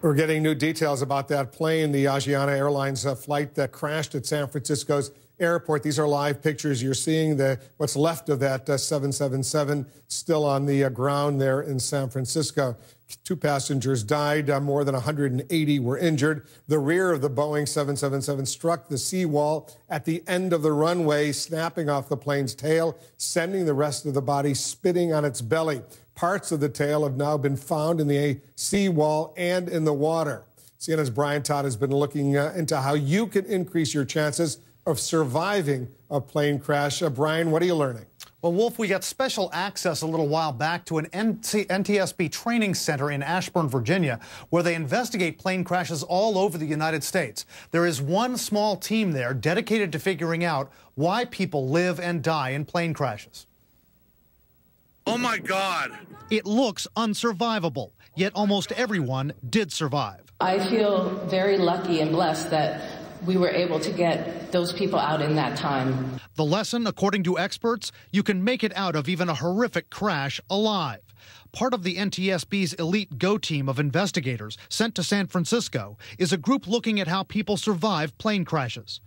We're getting new details about that plane, the Asiana Airlines flight that crashed at San Francisco's airport. These are live pictures. You're seeing what's left of that 777 still on the ground there in San Francisco. 2 passengers died. More than 180 were injured. The rear of the Boeing 777 struck the seawall at the end of the runway, snapping off the plane's tail, sending the rest of the body spitting on its belly. Parts of the tail have now been found in the seawall and in the water. CNN's Brian Todd has been looking into how you can increase your chances of surviving a plane crash. Brian, what are you learning? Well, Wolf, we got special access a little while back to an NTSB training center in Ashburn, Virginia, where they investigate plane crashes all over the United States. There is one small team there dedicated to figuring out why people live and die in plane crashes. Oh, my God. It looks unsurvivable, yet almost everyone did survive. I feel very lucky and blessed that we were able to get those people out in that time. The lesson, according to experts, you can make it out of even a horrific crash alive. Part of the NTSB's elite GO team of investigators sent to San Francisco is a group looking at how people survive plane crashes.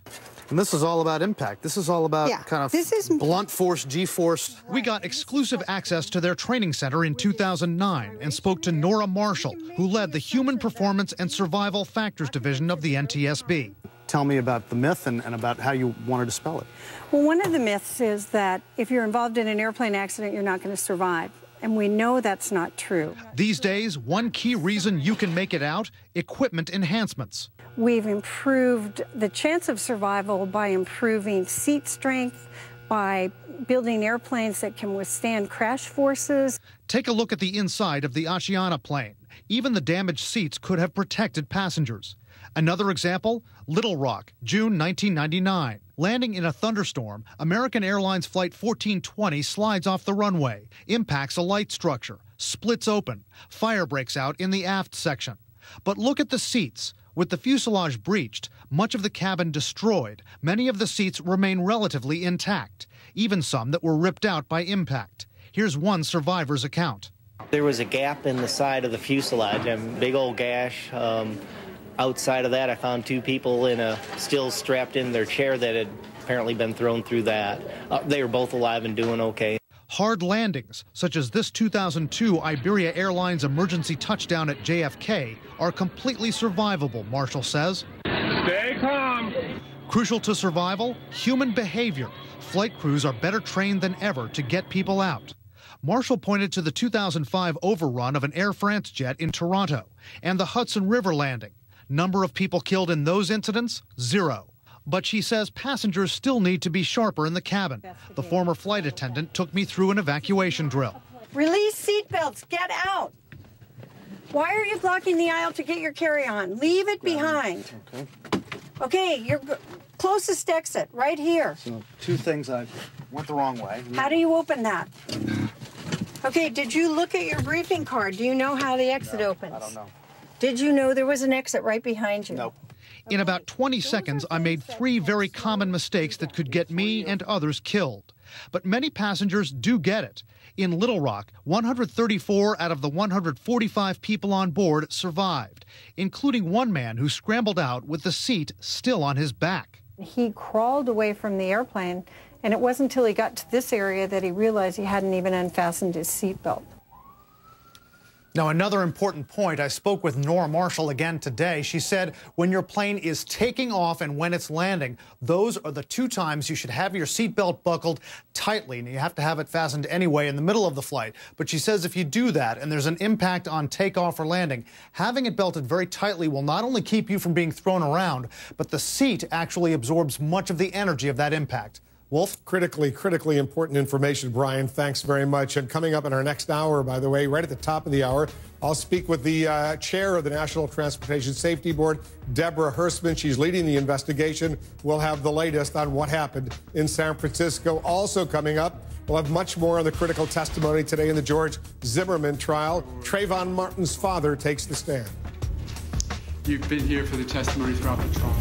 And this is all about impact. This is all about kind of blunt force, G-force. We got exclusive access to their training center in 2009 and spoke to Nora Marshall, who led the Human Performance and Survival Factors Division of the NTSB. Tell me about the myth and about how you want to dispel it. Well, one of the myths is that if you're involved in an airplane accident, you're not going to survive. And we know that's not true. These days, one key reason you can make it out, equipment enhancements. We've improved the chance of survival by improving seat strength, by building airplanes that can withstand crash forces. Take a look at the inside of the Asiana plane. Even the damaged seats could have protected passengers. Another example, Little Rock, June 1999. Landing in a thunderstorm, American Airlines Flight 1420 slides off the runway, impacts a light structure, splits open. Fire breaks out in the aft section. But look at the seats. With the fuselage breached, much of the cabin destroyed, many of the seats remain relatively intact, even some that were ripped out by impact. Here's one survivor's account. There was a gap in the side of the fuselage, a big old gash. Outside of that, I found 2 people still strapped in their chair that had apparently been thrown through that. They were both alive and doing okay. Hard landings, such as this 2002 Iberia Airlines emergency touchdown at JFK, are completely survivable, Marshall says. Stay calm. Crucial to survival, human behavior. Flight crews are better trained than ever to get people out. Marshall pointed to the 2005 overrun of an Air France jet in Toronto and the Hudson River landing. Number of people killed in those incidents? 0. But she says passengers still need to be sharper in the cabin. The former flight attendant took me through an evacuation drill. Release seatbelts. Get out. Why are you blocking the aisle to get your carry-on? Leave it behind. Okay, your closest exit, right here. So 2 things, I went the wrong way. How do you open that? Okay, did you look at your briefing card? Do you know how the exit opens? I don't know. Did you know there was an exit right behind you? Nope. In about 20 seconds, I made 3 very common mistakes that could get me and others killed. But many passengers do get it. In Little Rock, 134 out of the 145 people on board survived, including one man who scrambled out with the seat still on his back. He crawled away from the airplane, and it wasn't until he got to this area that he realized he hadn't even unfastened his seatbelt. Now, another important point, I spoke with Nora Marshall again today. She said when your plane is taking off and when it's landing, those are the 2 times you should have your seatbelt buckled tightly. And you have to have it fastened anyway in the middle of the flight. But she says if you do that and there's an impact on takeoff or landing, having it belted very tightly will not only keep you from being thrown around, but the seat actually absorbs much of the energy of that impact. Wolf? Critically important information, Brian. Thanks very much. And coming up in our next hour, by the way, right at the top of the hour, I'll speak with the chair of the National Transportation Safety Board, Deborah Hersman. She's leading the investigation. We'll have the latest on what happened in San Francisco. Also coming up, we'll have much more on the critical testimony today in the George Zimmerman trial. Trayvon Martin's father takes the stand. You've been here for the testimony throughout the trial.